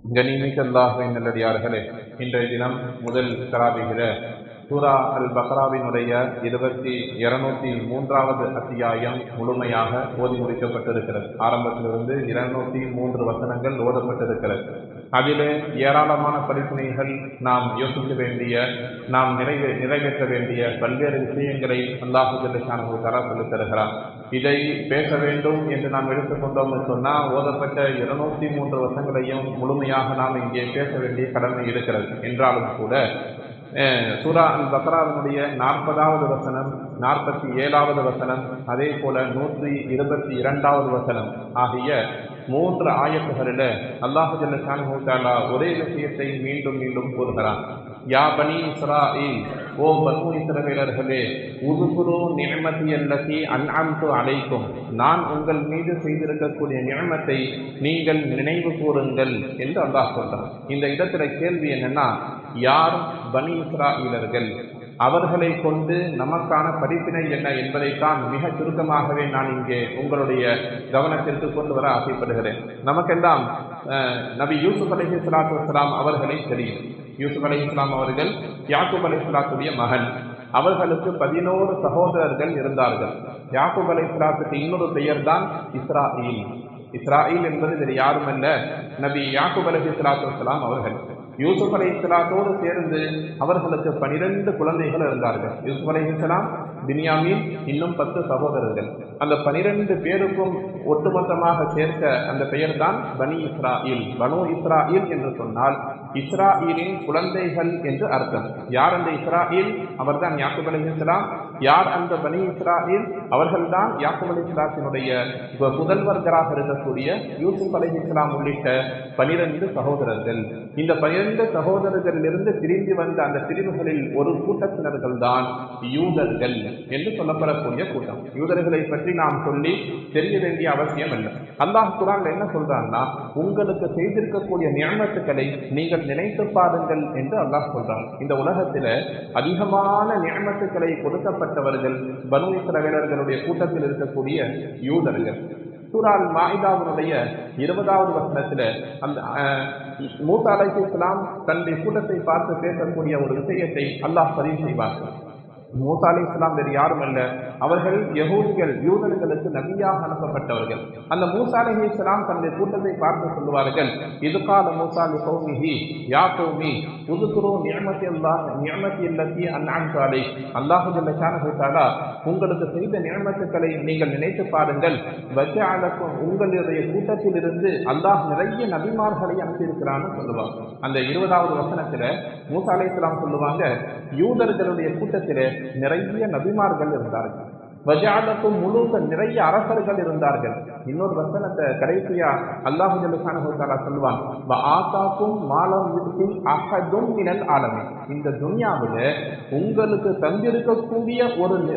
கனிமிக்க அல்லாஹ்வின் நல்லடியார்களே, இன்றைய தினம் முதல் தராவிகிற சூரா அல் பக்ராவினுடைய 203வது அத்தியாயம் முழுமையாக ஓதி முடிக்கப்பட்டிருக்கிறது. ஆரம்பத்திலிருந்து 203 வசனங்கள் ஓதப்பட்டிருக்கிறது. அதிலே ஏராளமான படிப்பினைகள் நாம் யோசிக்க வேண்டிய, நாம் நிறைவேற்ற வேண்டிய பல்வேறு விஷயங்களை அல்லாஹ் ஜல்ல ஷானஹு தஆலா சொல்லித் தருகிறார். இதை பேச வேண்டும் என்று நாம் எடுத்துக்கொண்டோம் சொன்னால் ஓதப்பட்ட 203 வசனங்களையும் முழுமையாக நாம் இங்கே பேச வேண்டிய கடமை இருக்கிறது. என்றாலும் கூட சூரா அல் பக்ராவினுடைய 40வது வசனம், 47வது வசனம், அதே போல 122வது வசனம் ஆகிய 3 ஆயத்துகளில் அல்லாஹ் ஜல்ல ஷானஹு தஆலா ஒரே விஷயத்தை மீண்டும் மீண்டும் கூறுகிறான். யா பனி இஸ்ராயீல், ஓ பனு இஸ்ரவேலர்களே, உதுகுரு நிஅமதி அல்லதி அன்அம்து அலைக்கும், நான் உங்கள் மீது செய்திருக்கக்கூடிய நிஅமத்தை நீங்கள் நினைவு கூறுங்கள் என்று அல்லாஹ் சொல்றான். இந்த இடத்துல கேள்வி என்னன்னா, யார் பனி இஸ்ராயீலர்கள், அவர்களை கொண்டு நமக்கான படிப்பினை என்ன என்பதைத்தான் மிக சுருக்கமாகவே நான் இங்கே உங்களுடைய கவனத்திற்கு கொண்டு வர ஆசைப்படுகிறேன். நமக்கெல்லாம் நபி யூசுப் அலைஹிஸ்ஸலாத்து வஸ்ஸலாம் அவர்களை தெரியும். யூசுப் அலைஹிஸ்ஸலாம் அவர்கள் யாக்கூப் அலைஹிஸ்ஸலாத்துடைய மகன். அவர்களுக்கு 11 சகோதரர்கள் இருந்தார்கள். யாக்கூப் அலைஹிஸ்ஸலாத்துக்கு இன்னொரு பெயர் தான் இஸ்ராயீல். இஸ்ராயீல் என்பது வேறு யாரும் அல்ல, நபி யாக்கூப் அலைஹிஸ்ஸலாத்து வஸ்ஸலாம் அவர்கள். யூசுப் அலைஹிஸ்ஸலாத்தோடு சேர்ந்து அவர்களுக்கு 12 குழந்தைகள் இருந்தார்கள். யூசுப் அலைஹிஸ்ஸலாம், பின்யாமீன், இன்னும் 10 சகோதரர்கள். அந்த 12 பேருக்கும் ஒட்டுமொத்தமாக சேர்க்க அந்த பெயர் தான் பனி இஸ்ராயீல். பனு இஸ்ராயீல் என்று சொன்னால் இஸ்ராயீலின் குழந்தைகள் என்று அர்த்தம். யார் அந்த இஸ்ராயீல்? அவர்தான் யாக்கூப் அலைஹிஸ்ஸலாம். யார் அந்த பனி இஸ்ராயீல்? அவர்கள்தான் யாக்கூப் அலைஹிஸ்ஸலாத்தினுடைய புதல்வர்களாக இருக்கக்கூடிய யூசுப் அலைஹிஸ்ஸலாம் உள்ளிட்ட 12 சகோதரர்கள். இந்த 12 சகோதரர்களிலிருந்து பிரிந்து வந்த அந்த பிரிவுகளில் ஒரு கூட்டத்தினர்கள் தான் யூதர்கள் என்று சொல்லப்படக்கூடிய கூட்டம். யூதர்களை பற்றி நாம் சொல்லி தெரிய வேண்டிய அவசியம் இல்லை. அல்லாஹ் குர்ஆன்ல என்ன சொல்றான்னா, உங்களுக்கு செய்திருக்கக்கூடிய நிஅமத்துக்களை நீங்கள் நினைத்து பாருங்கள் என்று அல்லாஹ் சொல்றான். இந்த உலகத்தில் அதிகமான நிஅமத்துக்களை கொடுக்கப்பட்டவர்கள் பனு இஸ்ரவேலர்களுடைய கூட்டத்தில் இருக்கக்கூடிய யூதர்கள். சூரா அல் மாஇதாவுடைய 20வது வசனத்தில் அந்த மூசா அலைஹிஸ்ஸலாம் தன்னுடைய கூட்டத்தை பார்த்து பேசக்கூடிய ஒரு விஷயத்தை அல்லாஹ் பதிவு செய்வார்கள். மூசா அலைஹிஸ்ஸலாம் வேறு யாரும் அல்ல, அவர்கள் யஹூதிகள், யூதர்களுக்கு நபியாக அனுப்பப்பட்டவர்கள். அந்த மூசா அலைஹிஸ்ஸலாம் தன்னுடைய கூட்டத்தை பார்த்து சொல்லுவார்கள், இது கால மூசா லிகௌமிஹி யா கௌமி உதுகுரு நிஅமதி அல்லதி அன்அம்து அலைக்கும், அல்லாஹ் ஜல்ல ஷானஹு தஆலா உங்களுக்கு செய்த நிஅமத்துக்களை நீங்கள் நினைத்து பாருங்கள். வஜஅலக்கும், உங்களுடைய கூட்டத்தில் இருந்து அல்லாஹ் நிறைய நபிமார்களை அனுப்பியிருக்கிறான்னு சொல்லுவாங்க. அந்த 20வது வசனத்துல மூசா அலைஹிஸ்ஸலாம் சொல்லுவாங்க, யூதர்களுடைய கூட்டத்திலே நிறைய நபிமார்கள் இருந்தார்கள். வஜஅலக்கும் முலூக, நிறைய அரசர்கள் இருந்தார்கள். இன்னொரு வசனத்தை கடைசியா அல்லாஹ் ஜல்ல ஷானஹு தஆலா சொல்லுவான், வ ஆதாக்கும் மாலம் யுதி அஹதும் மினல் ஆலமீன், இந்த துன்யாவில் உங்களுக்கு தந்திருக்கக்கூடிய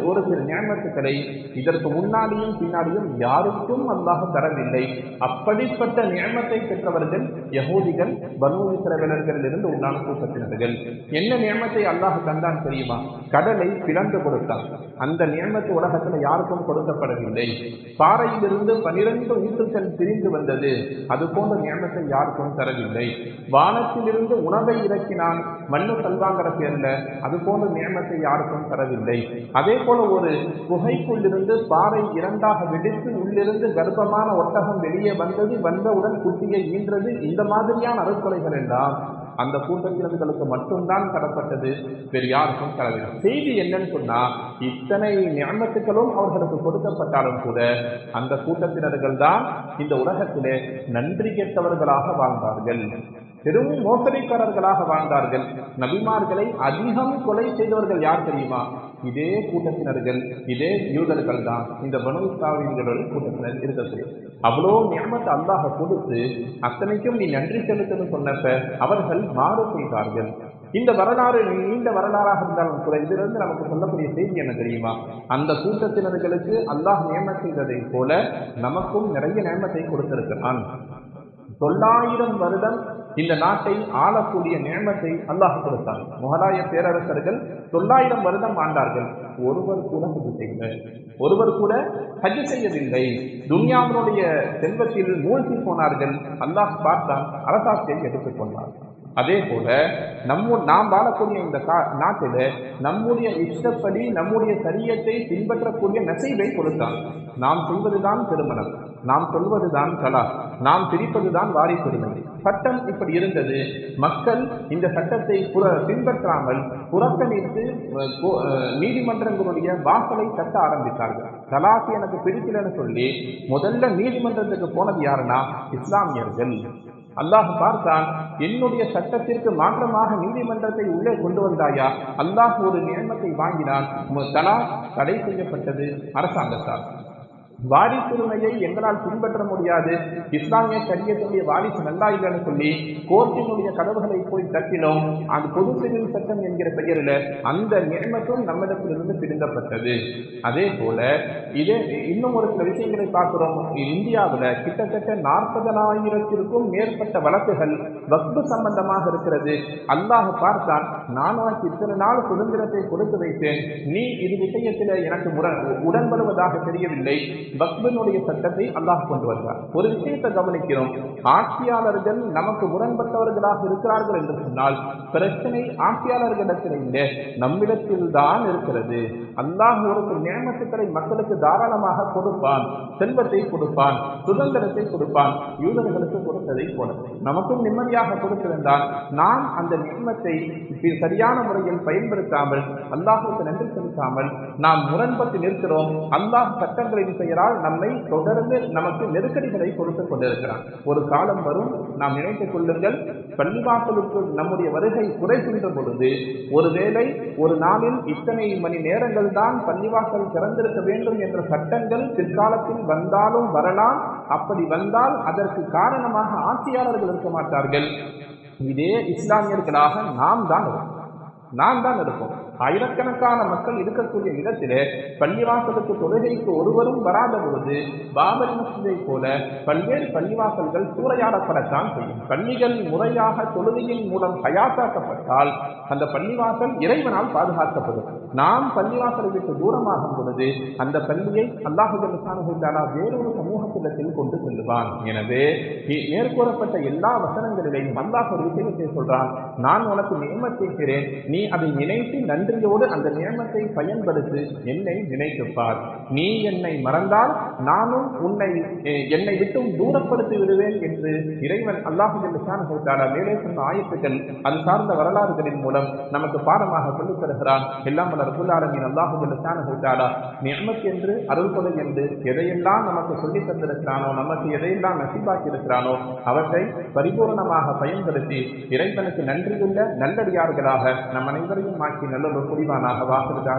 ஒரு சில நிஅமத்துக்களை இதற்கு முன்னாடியும் பின்னாடியும் யாருக்கும் அல்லாஹ் தரவில்லை. அப்படிப்பட்ட நிஅமத்தை பெற்றவர்கள் யஹூதிகள், பனு இஸ்ரவேலர்களிலிருந்து உண்டான கூட்டத்தினர்கள். என்ன நிஅமத்தை அல்லாஹ் தந்தான் தெரியுமா? கடலை பிளந்து கொடுத்தான். அந்த நிஅமத்து உலகத்தில் யாருக்கும் கொடுக்கப்படவில்லை. பாறையிலிருந்து 12 ஊற்றுக்கள் பிரிந்து வந்தது, அது போன்ற நியமத்தை யாருக்கும் தரவில்லை. வானத்திலிருந்து உணவை இறக்கினான், மண்ணு கல்வாங்கிற பேர்ல, அது போன்ற நியமத்தை யாருக்கும் தரவில்லை. அதே போல ஒரு குகைக்குள்ளிருந்து பாறை 2ஆக வெடித்து உள்ளிருந்து கர்ப்பமான ஒட்டகம் வெளியே வந்தது, வந்தவுடன் குட்டியை ஈன்றது, இந்த மாதிரியான அருட்கொலைகள் எல்லாம் அந்த கூட்டத்தினர்களுக்கு மட்டும்தான் தரப்பட்டது, வேறு யாருக்கும் தரவில்லை. செய்தி என்னன்னு சொன்னா, இத்தனை நியமத்துக்களும் அவர்களுக்கு கொடுக்கப்பட்டாலும் கூட அந்த கூட்டத்தினர்கள் தான் இந்த உலகத்திலே நன்றி கெட்டவர்களாக வாழ்ந்தார்கள், பெரும் மோசடிக்காரர்களாக வாழ்ந்தார்கள். நபிமார்களை அதிகம் கொலை செய்தவர்கள் யார் தெரியுமா? இதே கூட்டத்தினர்கள், இதே யூதர்கள் தான் இந்த பனு இஸ்ராயீல்களோட கூட்டத்தினர் இருக்கக்கூடிய. அவ்வளோ நியமத்தை அல்லாஹ் கொடுத்து அத்தனைக்கும் நீ நன்றி செலுத்தன்னு சொன்னப்ப அவர்கள் மாறு செய்தார்கள். இந்த வரலாறு நீண்ட வரலாறாக இருந்தாலும் கூட இதிலிருந்து நமக்கு சொல்லக்கூடிய செய்தி என்ன தெரியுமா? அந்த கூட்டத்தினர்களுக்கு அல்லாஹ் நியமம் செய்ததை போல நமக்கும் நிறைய நியமத்தை கொடுத்திருக்கிறான். 900 வருடம் இந்த நாட்டை ஆளக்கூடிய நியமத்தை அல்லாஹ் கொடுத்தான். முகலாய பேரரசர்கள் 900 வருடம் ஆண்டார்கள். ஒருவர் கூட ஹஜ் செய்யவில்லை, ஒருவர் கூட ஹஜ் செய்யவில்லை. துன்யாவினுடைய செல்வத்தில் மூழ்கி போனார்கள். அல்லாஹ் பார்த்தான், அரசாட்சியை எடுத்துக்கொண்டார். அதே போல நாம் வாழக்கூடிய இந்த நாட்டில் நம்முடைய இஷ்டப்படி நம்முடைய சரியத்தை பின்பற்றக்கூடிய நசீபை கொடுத்தான். நாம் செய்வதுதான் திருமணம், நாம் சொல்வதுதான் கலா, நாம் பிரிப்பதுதான் வாரிசுரிமை. சட்டம் இப்படி இருந்தது. மக்கள் இந்த சட்டத்தை பின்பற்றாமல் புறக்கணித்து நீதிமன்றங்களுடைய வாசலை தட்ட ஆரம்பித்தார்கள். தலாக்கு எனக்கு பிடிக்கலன்னு சொல்லி முதல்ல நீதிமன்றத்துக்கு போனது யாருன்னா இஸ்லாமியர்கள். அல்லாஹ் பார்த்தான், என்னுடைய சட்டத்திற்கு மாற்றமாக நீதிமன்றத்தை உள்ளே கொண்டு வந்தாயா? அல்லாஹ் ஒரு நியமத்தை வாங்கினான். தலாக் தடை செய்யப்பட்டது அரசாங்கத்தால். வாரிசுரிமையை எங்களால் பின்பற்ற முடியாது, இஸ்லாமிய சரியத்துடைய வாரிசு நல்லா இல்லைன்னு சொல்லி கோர்ட்டினுடைய கதவுகளை போய் தட்டினோம். அந்த பொது சிவில் சட்டம் என்கிற பெயரில் அந்த நியமத்தும் நம்மிடத்திலிருந்து பிரிந்தப்பட்டது. அதே போல இதே இன்னும் ஒரு சில விஷயங்களை பார்க்கிறோம். இந்தியாவில் கிட்டத்தட்ட 40,000க்கும் மேற்பட்ட வழக்குகள் வக்ஃப் சம்பந்தமாக இருக்கிறது. அல்லாஹ் பார்த்தான், நான் உனக்கு இத்தனை நாள் சுதந்திரத்தை கொடுத்து வைத்தேன், நீ இது விஷயத்தில் எனக்கு உடன்படுவதாக தெரியவில்லை. வக்ஃபினுடைய சட்டத்தை அல்லாஹ் கொண்டு வந்தார். ஒரு விஷயத்தை கவனிக்கிறோம், ஆட்சியாளர்கள் நமக்கு முரண்பட்டவர்களாக இருக்கிறார்கள் என்று சொன்னால் பிரச்சனை ஆட்சியாளர்களிடத்தில் இல்லை, நம்மிடத்தில் தான் இருக்கிறது. அல்லாஹ் ஒரு நியமத்துக்களை மக்களுக்கு தாராளமாக கொடுப்பான், செல்வத்தை கொடுப்பான், சுதந்திரத்தை கொடுப்பான். யூதர்களுக்கு கொடுத்ததை போல நமக்கும் நிம்மதியாக கொடுத்திருந்தால் நாம் அந்த நியமத்தை சரியான முறையில் பயன்படுத்தாமல் அல்லாஹுக்கு நன்றி செலுத்தாமல் நாம் முரண்பட்டு நிற்கிறோம். அல்லாஹ் சட்டங்களின் பெயரால் நம்மை தொடர்ந்து நமக்கு நெருக்கடிகளை கொடுத்துக் கொண்டிருக்கிறான். ஒரு காலம் வரும், நாம் நினைத்துக் கொள்ளுங்கள், பள்ளிவாசலுக்கு நம்முடைய வருகை குறைகின்ற பொழுது ஒருவேளை ஒரு நாளில் இத்தனை மணி நேரங்கள் தான் பள்ளிவாசல் திறந்திருக்க வேண்டும் என்ற சட்டங்கள் பிற்காலத்தில் வந்தாலும் வரலாம். அப்படி வந்தால் அதற்கு காரணமாக ஆட்சியாளர்கள் இருக்க மாட்டார்கள், இதே இஸ்லாமியர்களாக நாம் தான் இருப்போம். ஆயிரக்கணக்கான மக்கள் இருக்கக்கூடிய இடத்திலே பள்ளிவாசலுக்கு தொழுகைக்கு ஒருவரும் வராத பொழுது பாபரி மஸ்ஜிதை போல பல்வேறு பள்ளிவாசல்கள் சூறையாடப்படத்தான் செய்யும். பள்ளிகள் முறையாக தொழுகையின் மூலம் ஹயாத்தாக்கப்பட்டால் அந்த பள்ளிவாசல் இறைவனால் பாதுகாக்கப்படும். நாம் பள்ளிவாசலை விட்டு தூரமாகும் பொழுது அந்த பள்ளியை அல்லாஹ் சுப்ஹானஹு வ தஆலா வேறொரு சமூகத்திடத்தில் கொண்டு செல்லுவான். எனவே மேற்கூறப்பட்ட எல்லா வசனங்களிலேயும் அல்லாஹ் ஒரு விஷயத்தை சொல்றான், நான் உனக்கு நியமத் செய்கிறேன், நீ அதை நினைத்து நன்றியோடு அந்த நியமத்தை பயன்படுத்தி என்னை நினைத்துப்பார். நீ என்னை மறந்தால் நானும் என்னை விட்டும் தூரப்படுத்தி விடுவேன் என்று இறைவன் அல்லாஹ் சுப்ஹானஹு வ தஆலா மேலே சொன்ன ஆயத்துக்கள் அது சார்ந்த வரலாறுகளின் மூலம் நமக்கு பாடமாக சொல்லித் தருகிறான். எல்லாம் வல்ல ரப்புல் ஆலமீன் அல்லாஹ் சுப்ஹானஹு வ தஆலா நியமத் என்று அருள்கொடை என்று எதையெல்லாம் நமக்கு சொல்லித் தந்திருக்கிறானோ, நமக்கு எதையெல்லாம் நசீபாக்கி இருக்கிறானோ அவற்றை பரிபூர்ணமாக பயன்படுத்தி இறைவனுக்கு நன்றியுள்ள நல்லடியார்களாக நம் அனைவரையும் ஆக்கி நல்ல ஒரு புரிவானாக வாக்குறுதி